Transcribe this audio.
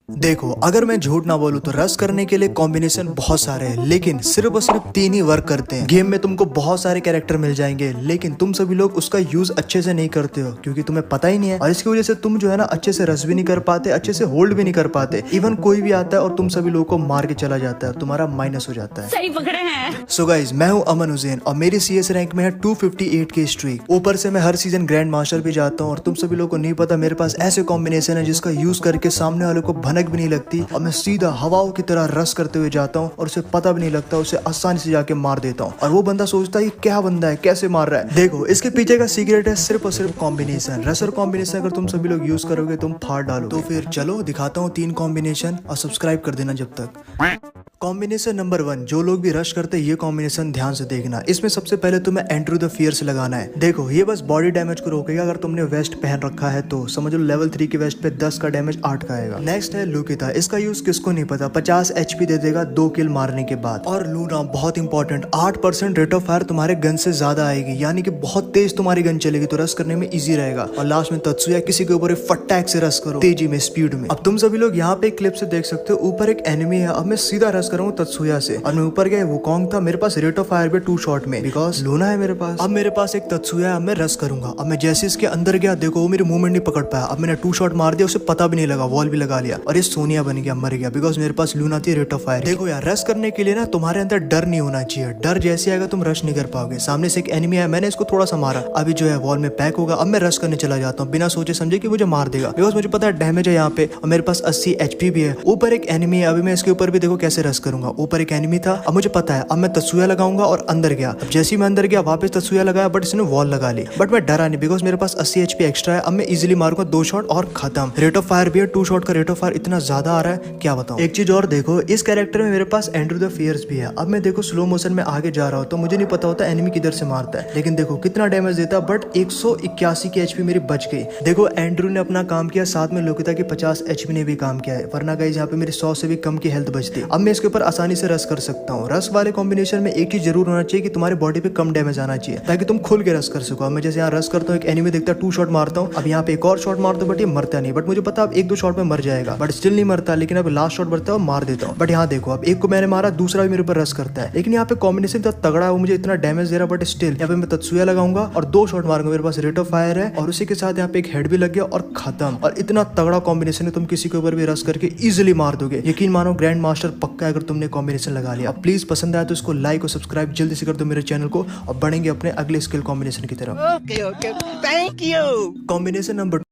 देखो, अगर मैं झूठ ना बोलूं तो रश करने के लिए कॉम्बिनेशन बहुत सारे हैं, लेकिन सिर्फ और सिर्फ 3 ही वर्क करते हैं। गेम में तुमको बहुत सारे कैरेक्टर मिल जाएंगे, लेकिन तुम सभी लोग उसका यूज अच्छे से नहीं करते हो क्योंकि तुम्हें पता ही नहीं है, और इसकी वजह से तुम जो है ना अच्छे से रश भी नहीं कर पाते, अच्छे से होल्ड भी नहीं कर पाते। इवन कोई भी आता है और तुम सभी लोगों को मार के चला जाता है, तुम्हारा माइनस हो जाता है। सही पकड़े हैं। सो गाइज, मैं हूं अमन हुसैन और मेरी CS रैंक में है 258 की स्ट्रीक। ऊपर से मैं हर सीजन ग्रैंड मास्टर भी जाता हूं, और तुम सभी लोगों को नहीं पता मेरे पास ऐसे कॉम्बिनेशन है जिसका यूज करके सामने वाले को भनक भी नहीं लगती, और मैं सीधा हवाओं की तरह रश करते हुए जाता हूं और उसे पता भी नहीं लगता, उसे आसानी से जाके मार देता हूं। और वो बंदा सोचता है क्या बंदा है, कैसे मार रहा है। देखो, इसके पीछे का सीक्रेट है सिर्फ और सिर्फ कॉम्बिनेशन। रश और कॉम्बिनेशन अगर तुम सभी लोग यूज करोगे तुम फाड़ डालो। तो फिर चलो दिखाता हूँ 3 कॉम्बिनेशन, और सब्सक्राइब कर देना जब तक। कॉम्बिनेशन नंबर 1, जो लोग भी रश करते हैं ये कॉम्बिनेशन ध्यान से देखना। इसमें सबसे पहले तुम्हें एंट्री द फियर्स लगाना है। देखो, ये बस बॉडी डैमेज को रोकेगा। अगर तुमने वेस्ट पहन रखा है तो समझ लो लेवल 3 की वेस्ट पे 10 का डैमेज 8 का आएगा। नेक्स्ट है लुकिता। इसका यूज किसको नहीं पता, 50 HP दे देगा 2 किल मारने के बाद। और लूना बहुत इंपॉर्टेंट, 8% रेट ऑफ फायर तुम्हारे गन से ज्यादा आएगी, यानी कि बहुत तेज तुम्हारी गन चलेगी, तो रश करने में इजी रहेगा। और लास्ट में तत्सुया, किसी के ऊपर फटाक से रश करो तेजी में, स्पीड में। अब तुम सभी लोग यहाँ पे क्लिप से देख सकते हो, ऊपर एक एनिमी है। अब मैं सीधा रश करूंगा तत्सुया से, और मैं ऊपर गया वो कॉन्ग था, मेरे पास रेट ऑफ फायर पे 2 शॉट में, बिकॉज लूना है मेरे पास। अब मेरे पास एक तत्सुया है, अब मैं रश करूंगा। अब मैं जैसे इसके अंदर गया, देखो वो मेरी मूवमेंट नहीं पकड़ पाया। अब मैंने 2 शॉट मार दिया, उसे पता भी नहीं लगा, वॉल भी लगा लिया, और ये सोनिया बन गया, मर गया, बिकॉज मेरे पास लूना थी रेट ऑफ फायर। देखो यार, रश करने के लिए ना तुम्हारे अंदर डर नहीं होना चाहिए। डर जैसे आएगा तुम रश नहीं कर पाओगे। सामने से एक एनिमी है, मैंने इसको थोड़ा सा मारा, अभी जो है वॉल में पैक होगा। अब मैं रश करने चला जाता हूँ बिना सोचे समझे कि मुझे मार देगा, बिकॉज मुझे पता है डैमेज है यहाँ पे, और मेरे पास 80 HP भी है। ऊपर एक एनिमी है, अभी मैं इसके ऊपर भी देखो कैसे रश करूंगा। ऊपर एक एनिमी था, अब मुझे पता है। अब मैं तत्सुया लगाऊंगा और अंदर गया। अब जैसे ही मैं अंदर गया वापस तत्सुया लगाया, बट इसने वॉल लगा ली, बट मैं डरा नहीं, बिकॉज मेरे पास 80 HP एक्स्ट्रा है। अब मैं इजीली मारूंगा 2 शॉट और खत्म। रेट ऑफ फायर भी है, 2 शॉट का रेट ऑफ फायर इतना ज्यादा आ रहा है क्या बताऊं। एक चीज और देखो, इस कैरेक्टर में मेरे पास एंड्रू द फियर्स भी है। अब मैं देखो स्लो मोशन में आगे जा रहा हूँ, तो मुझे नहीं पता होता एनिमी किधर से मारता है, लेकिन देखो कितना डैमेज देता है, बट 181 की HP मेरी बच गई। देखो एंड्रू ने अपना काम किया, साथ में लोकिता की 50 HP ने भी काम किया है, वरना गाइस यहाँ पे मेरी 100 से भी कम की हेल्थ बचती। अब मैं इसके ऊपर आसानी से रश कर सकता हूँ। रश वाले कॉम्बिनेशन में एक चीज जरूर होना चाहिए कि तुम्हारे बॉडी पे कम डैमेज आना चाहिए, ताकि तुम खुल के रश कर सको। अब मैं जैसे यहाँ रश करता हूँ, एक एनिमी देखता है, 2 शॉट मारता हूँ। अब यहाँ पे एक और शॉट मारता हूँ, बट ये मरता नहीं, बट मुझे पता अब 1-2 शॉट में मर जाएगा, बट स्टिल नहीं मरता। लेकिन अब लास्ट शॉट बरता है, मार देता हूँ। बट यहाँ देखो, अब एक को मैंने मारा, दूसरा भी मेरे ऊपर रश करता है, लेकिन यहाँ पे कॉम्बिनेशन इतना तगड़ा है, वो मुझे इतना डैमेज दे रहा, बट स्टिल यहाँ पे मैं तत्सुया लगाऊंगा और 2 शॉट मारूंगा। मेरे पास रेट ऑफ फायर है, और उसी के साथ यहाँ पे एक हेड भी लग गया और खत्म। और इतना तगड़ा कॉम्बिनेशन है, तुम किसी के ऊपर भी रश करके इजिली मार दोगे। यकीन मानो ग्रैंड मास्टर पक्का है अगर तुमने कॉम्बिनेशन लगा लिया। अब प्लीज पसंद आया तो इसको लाइक और सब्सक्राइब जल्दी से कर दो मेरे चैनल को, और बढ़ेंगे अपने अगले स्किल कॉम्बिनेशन की तरफ। Okay okay, thank you. Combination number